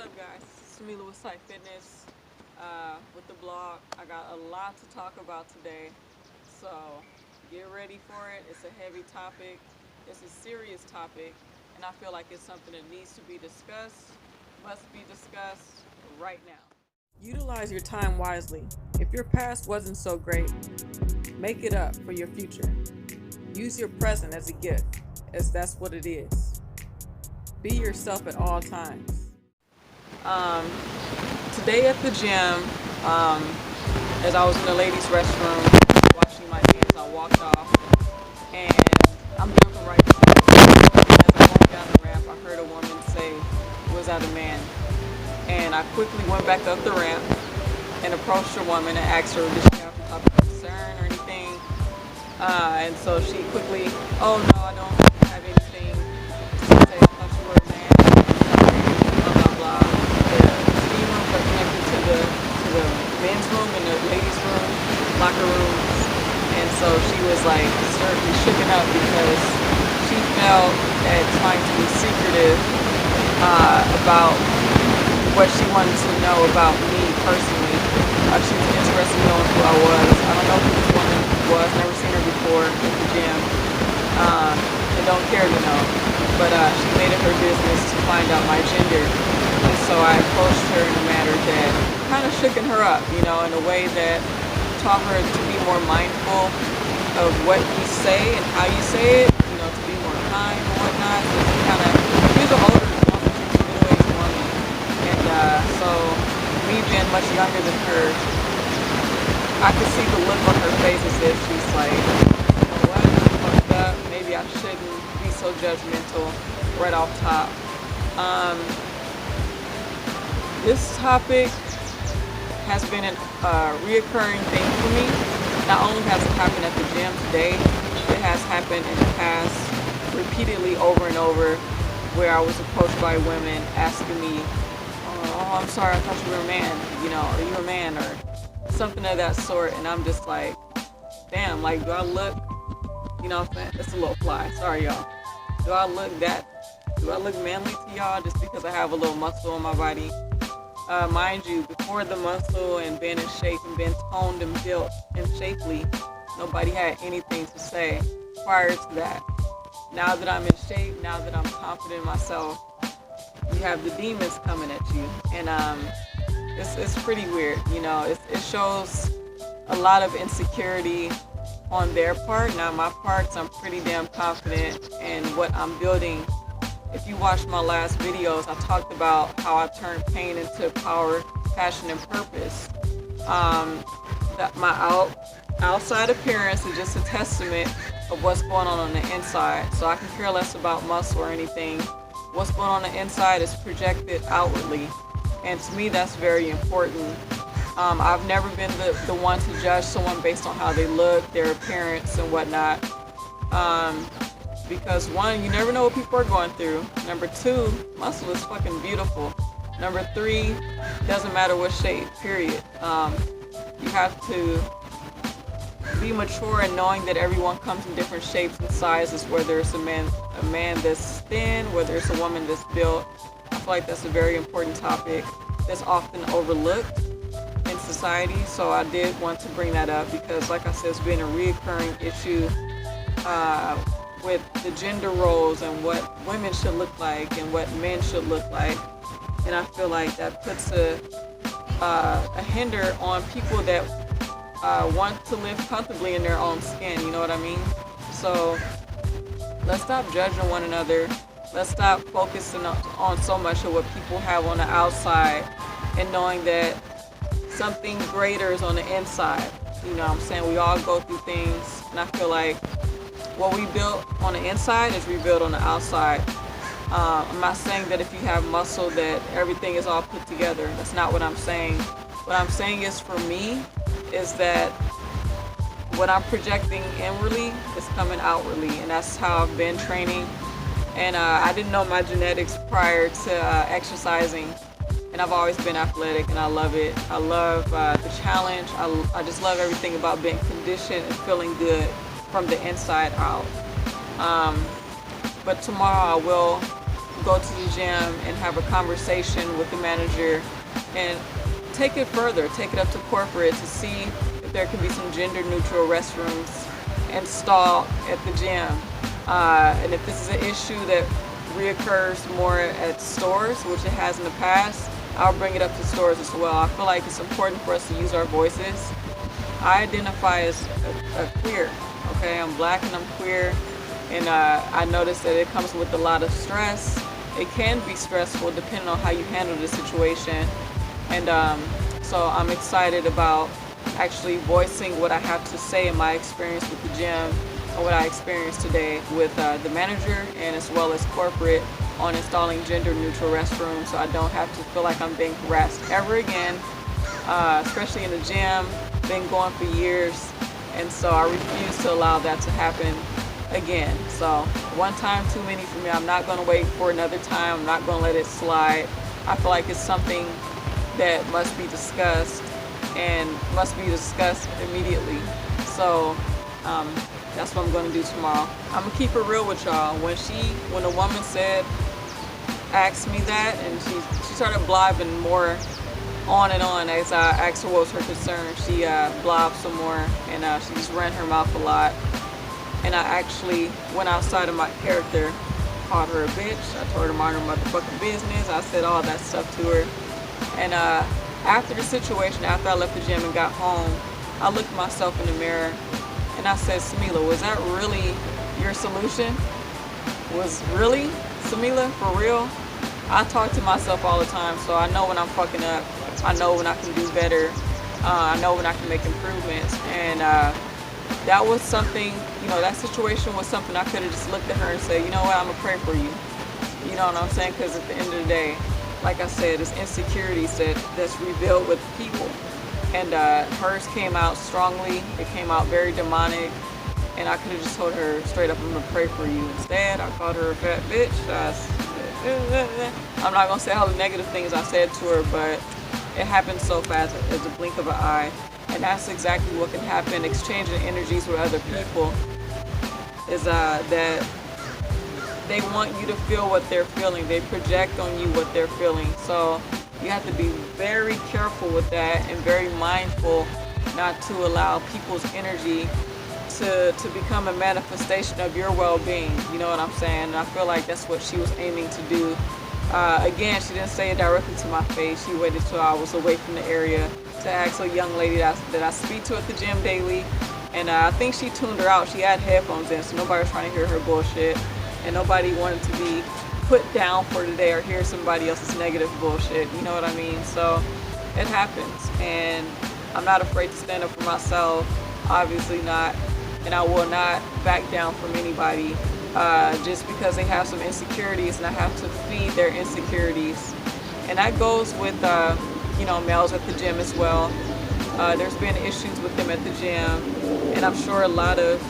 up, guys? It's Samila with Sight Fitness. With the blog, I got a lot to talk about today, so get ready for it. It's a heavy topic, it's a serious topic, and I feel like it's something that needs to be discussed, must be discussed right now. Utilize your time wisely. If your past wasn't so great, make it up for your future. Use your present as a gift, as that's what it is. Be yourself at all times. Um, Today at the gym, um, as I was in the ladies' restroom washing my hands, I walked off and I'm doing the right thing. As I walked down the ramp, I heard a woman say, "Was that a man?" And I quickly went back up the ramp and approached the woman and asked her, did she have some type of concern or anything? And so she quickly, "Oh no, I don't have anything to say. I thought you were a man. Sorry, blah blah blah." The steam rooms are connected to the men's room and the ladies' room, locker rooms, and so she was like certainly shooken up because she felt that trying to be secretive about what she wanted to know about me personally. She was interested in knowing who I was. I don't know who this woman was, never seen her before at the gym, and don't care to know. But she made it her business to find out my gender. And so I approached her in a manner that kind of shooken her up, in a way that taught her to be more mindful of what you say and how you say it, to be more kind and whatnot. So she's an older woman, she's a middle-aged woman. And so me being much younger than her, I could see the look on her face as if she's like, you know what, I fucked up. Maybe I shouldn't be so judgmental right off top. This topic has been a reoccurring thing for me. Not only has it happened at the gym today, it has happened in the past repeatedly over and over, where I was approached by women asking me, "Oh, I'm sorry, I thought you were a man, are you a man?" or something of that sort. And I'm just like, damn, like, do I look, what I'm saying? It's a little fly, sorry y'all. Do I look manly to y'all just because I have a little muscle on my body? Mind you, before the muscle and being in shape and being toned and built and shapely, nobody had anything to say prior to that. Now that I'm in shape, now that I'm confident in myself, you have the demons coming at you. And it's pretty weird, it shows a lot of insecurity on their part. Now my part, I'm pretty damn confident in what I'm building. If you watched my last videos, I talked about how I turned pain into power, passion, and purpose. That my outside appearance is just a testament of what's going on the inside. So I can care less about muscle or anything. What's going on the inside is projected outwardly. And to me, that's very important. I've never been the one to judge someone based on how they look, their appearance, and whatnot. Because one, you never know what people are going through. Number two, muscle is fucking beautiful. Number three, doesn't matter what shape, period. You have to be mature in knowing that everyone comes in different shapes and sizes, whether it's a man that's thin, whether it's a woman that's built. I feel like that's a very important topic that's often overlooked in society. So I did want to bring that up because, like I said, it's been a reoccurring issue with the gender roles and what women should look like and what men should look like. And I feel like that puts a hinder on people that want to live comfortably in their own skin, you know what I mean? So let's stop judging one another. Let's stop focusing on so much of what people have on the outside and knowing that something greater is on the inside. You know what I'm saying? We all go through things, and I feel like what we built on the inside is rebuilt on the outside. I'm not saying that if you have muscle that everything is all put together. That's not what I'm saying. What I'm saying is, for me, is that what I'm projecting inwardly is coming outwardly, and that's how I've been training. And I didn't know my genetics prior to exercising, and I've always been athletic, and I love it. I love the challenge. I just love everything about being conditioned and feeling good from the inside out. But tomorrow I will go to the gym and have a conversation with the manager and take it further, take it up to corporate to see if there can be some gender neutral restrooms installed at the gym. And if this is an issue that reoccurs more at stores, which it has in the past, I'll bring it up to stores as well. I feel like it's important for us to use our voices. I identify as a queer, okay? I'm black and I'm queer, and I noticed that it comes with a lot of stress. It can be stressful depending on how you handle the situation. And so I'm excited about actually voicing what I have to say in my experience with the gym and what I experienced today with the manager and as well as corporate on installing gender neutral restrooms, so I don't have to feel like I'm being harassed ever again, especially in the gym. Been going for years, and so I refuse to allow that to happen again. So one time too many for me. I'm not going to wait for another time. I'm not going to let it slide. I feel like it's something that must be discussed and must be discussed immediately. So that's what I'm going to do tomorrow. I'm going to keep it real with y'all. When a woman asked me that, and she started blabbing more on and on as I asked her what was her concern. She blabbed some more, and she just ran her mouth a lot. And I actually went outside of my character, called her a bitch. I told her to mind her motherfucking business. I said all that stuff to her. And after the situation, after I left the gym and got home, I looked at myself in the mirror and I said, Samila, was that really your solution? Was really, Samila, for real? I talk to myself all the time, so I know when I'm fucking up. I know when I can do better. I know when I can make improvements. And that was something, that situation was something I could have just looked at her and said, you know what, I'm going to pray for you. You know what I'm saying? Because at the end of the day, like I said, it's insecurities that's revealed with people. And hers came out strongly. It came out very demonic. And I could have just told her straight up, I'm going to pray for you. Instead, I called her a fat bitch. I'm not going to say all the negative things I said to her, but it happened so fast as a blink of an eye. And that's exactly what can happen. Exchanging energies with other people is that they want you to feel what they're feeling. They project on you what they're feeling. So you have to be very careful with that and very mindful not to allow people's energy to become a manifestation of your well-being. You know what I'm saying? And I feel like that's what she was aiming to do. Again, she didn't say it directly to my face. She waited till I was away from the area to ask a young lady that I speak to at the gym daily. And I think she tuned her out. She had headphones in, so nobody was trying to hear her bullshit. And nobody wanted to be put down for today or hear somebody else's negative bullshit. You know what I mean? So it happens. And I'm not afraid to stand up for myself. Obviously not. And I will not back down from anybody just because they have some insecurities, and I have to feed their insecurities. And that goes with males at the gym as well. There's been issues with them at the gym, and I'm sure a lot of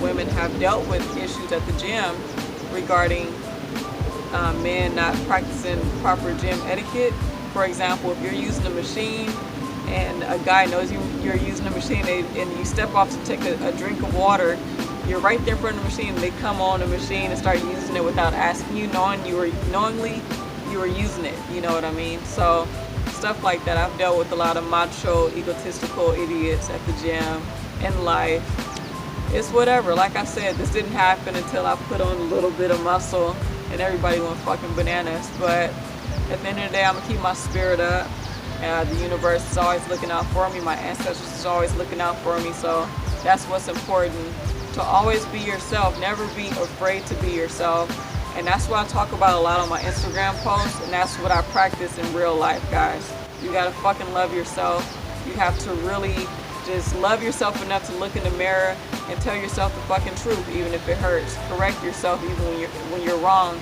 women have dealt with issues at the gym regarding men not practicing proper gym etiquette. For example, if you're using a machine and a guy knows you're using a machine and you step off to take a drink of water, you're right there in front of the machine, and they come on the machine and start using it without asking you, knowingly you were using it. You know what I mean? So stuff like that. I've dealt with a lot of macho, egotistical idiots at the gym, in life. It's whatever. Like I said, this didn't happen until I put on a little bit of muscle and everybody went fucking bananas. But at the end of the day, I'm going to keep my spirit up. The universe is always looking out for me. My ancestors is always looking out for me. So that's what's important. To always be yourself. Never be afraid to be yourself. And that's what I talk about a lot on my Instagram posts. And that's what I practice in real life, guys. You got to fucking love yourself. You have to really just love yourself enough to look in the mirror and tell yourself the fucking truth, even if it hurts. Correct yourself even when you're wrong.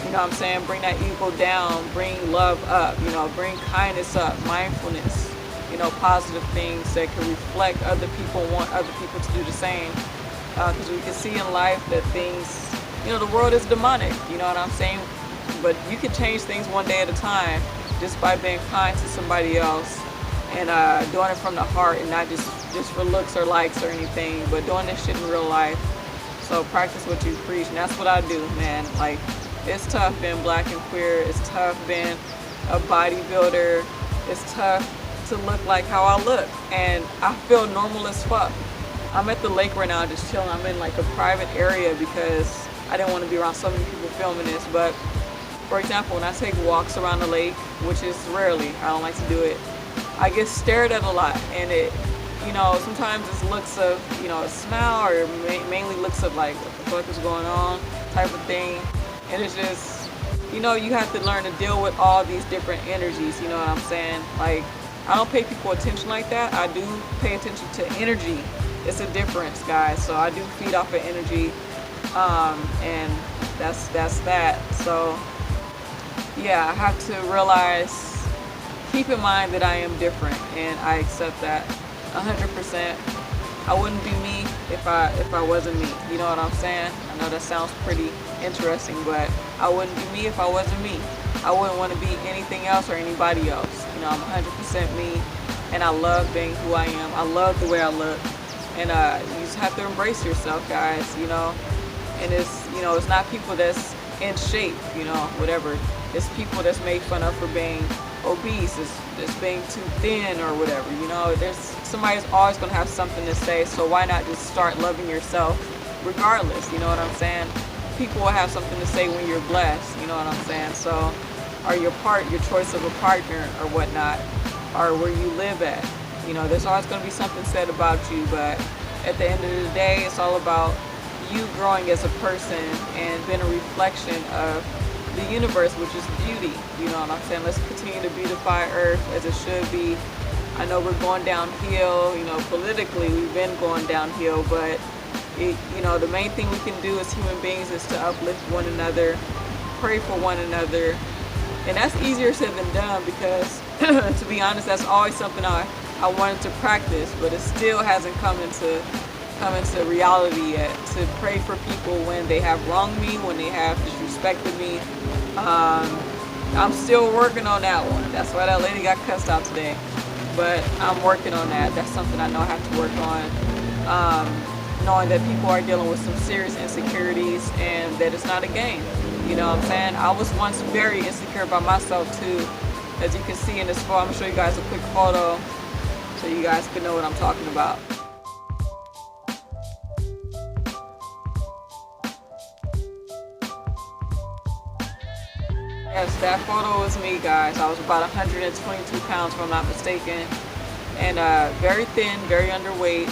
You know what I'm saying? Bring that ego down. Bring love up. Bring kindness up. Mindfulness. Positive things that can reflect other people, want other people to do the same. Because we can see in life that things, the world is demonic. You know what I'm saying? But you can change things one day at a time just by being kind to somebody else and doing it from the heart and not just for looks or likes or anything, but doing this shit in real life. So practice what you preach, and that's what I do, man. Like, It's tough being black and queer. It's tough being a bodybuilder. It's tough to look like how I look. And I feel normal as fuck. I'm at the lake right now just chilling. I'm in like a private area because I didn't want to be around so many people filming this. But for example, when I take walks around the lake, which is rarely, I don't like to do it, I get stared at a lot. And it, you know, sometimes it's looks of, you know, a smile, or mainly looks of like, what the fuck is going on type of thing. And it's just, you know, you have to learn to deal with all these different energies, you know what I'm saying? Like, I don't pay people attention like that. I do pay attention to energy. It's a difference, guys. So I do feed off of energy, and that's that. So yeah, I have to realize, keep in mind that I am different, and I accept that 100%. I wouldn't be me if I wasn't me. You know what I'm saying? I know that sounds pretty interesting, but I wouldn't be me if I wasn't me. I wouldn't want to be anything else or anybody else. You know, I'm 100% me, and I love being who I am. I love the way I look, and you just have to embrace yourself, guys. You know, and it's, you know, it's not people that's in shape, you know, whatever. It's people that's made fun of for being obese, it's being too thin or whatever. You know, there's somebody's always gonna have something to say. So why not just start loving yourself regardless? You know what I'm saying? People will have something to say when you're blessed. You know what I'm saying? So, or your choice of a partner or whatnot, or where you live at. You know, there's always gonna be something said about you. But at the end of the day, it's all about you growing as a person and being a reflection of the universe, which is beauty. You know what I'm saying? Let's continue to beautify Earth as it should be. I know we're going downhill, you know, politically we've been going downhill, but you know, the main thing we can do as human beings is to uplift one another, pray for one another, and that's easier said than done, because to be honest, that's always something I wanted to practice, but it still hasn't come into reality yet, to pray for people when they have wronged me, when they have disrespected me. I'm still working on that one. That's why that lady got cussed out today. But I'm working on that. That's something I know I have to work on. Knowing that people are dealing with some serious insecurities and that it's not a game. You know what I'm saying? I was once very insecure about myself too. As you can see in this photo, I'm going to show you guys a quick photo so you guys can know what I'm talking about. Yes, that photo was me, guys. I was about 122 pounds, if I'm not mistaken, and very thin, very underweight.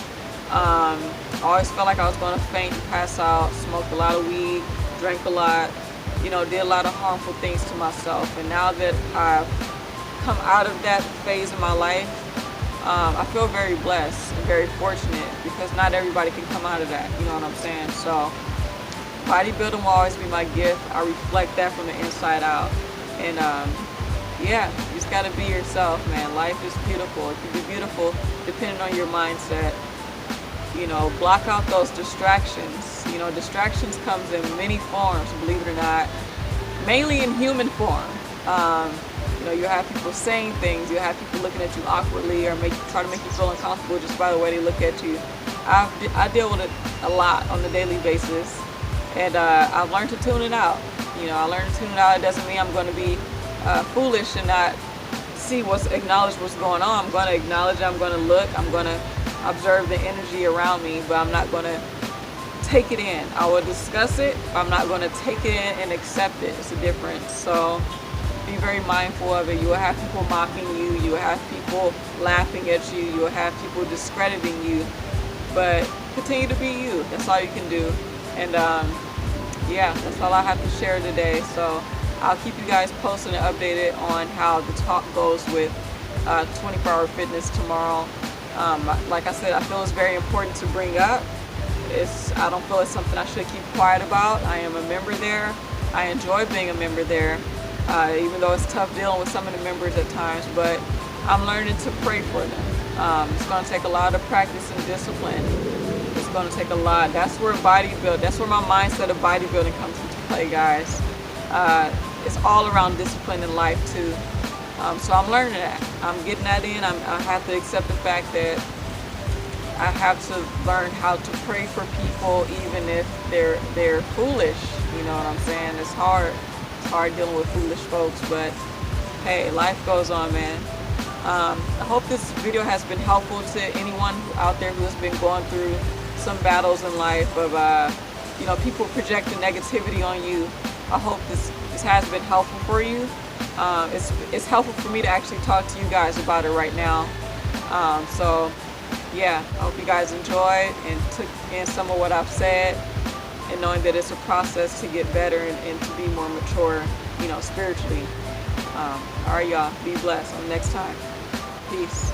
Always felt like I was going to faint and pass out. Smoked a lot of weed, drank a lot, you know, did a lot of harmful things to myself. And now that I've come out of that phase of my life, I feel very blessed and very fortunate, because not everybody can come out of that. You know what I'm saying? So bodybuilding will always be my gift. I reflect that from the inside out. And yeah, you just gotta be yourself, man. Life is beautiful. It can be beautiful depending on your mindset. You know, block out those distractions. You know, distractions comes in many forms, believe it or not. Mainly in human form. You know, you have people saying things, you have people looking at you awkwardly, or try to make you feel uncomfortable just by the way they look at you. I deal with it a lot on a daily basis. And I've learned to tune it out. You know, I learned to tune it out. It doesn't mean I'm going to be foolish and not acknowledge what's going on. I'm going to acknowledge it. I'm going to look. I'm going to observe the energy around me, but I'm not going to take it in. I will discuss it. I'm not going to take it in and accept it. It's a difference. So be very mindful of it. You will have people mocking you. You will have people laughing at you. You will have people discrediting you. But continue to be you. That's all you can do. And yeah, that's all I have to share today. So I'll keep you guys posted and updated on how the talk goes with 24-Hour Fitness tomorrow. Like I said, I feel it's very important to bring up. I don't feel it's something I should keep quiet about. I am a member there. I enjoy being a member there, even though it's tough dealing with some of the members at times, but I'm learning to pray for them. It's going to take a lot of practice and discipline. It's going to take a lot. That's where my mindset of bodybuilding comes into play, guys. It's all around discipline in life too. So I'm learning that. I'm getting that in. I have to accept the fact that I have to learn how to pray for people, even if they're foolish. You know what I'm saying? It's hard. It's hard dealing with foolish folks, but hey, life goes on, man. I hope this video has been helpful to anyone out there who has been going through some battles in life of, people projecting negativity on you. I hope this has been helpful for you. It's helpful for me to actually talk to you guys about it right now. So yeah, I hope you guys enjoyed and took in some of what I've said, and knowing that it's a process to get better and to be more mature, spiritually. All right, y'all, be blessed. Until next time. Peace.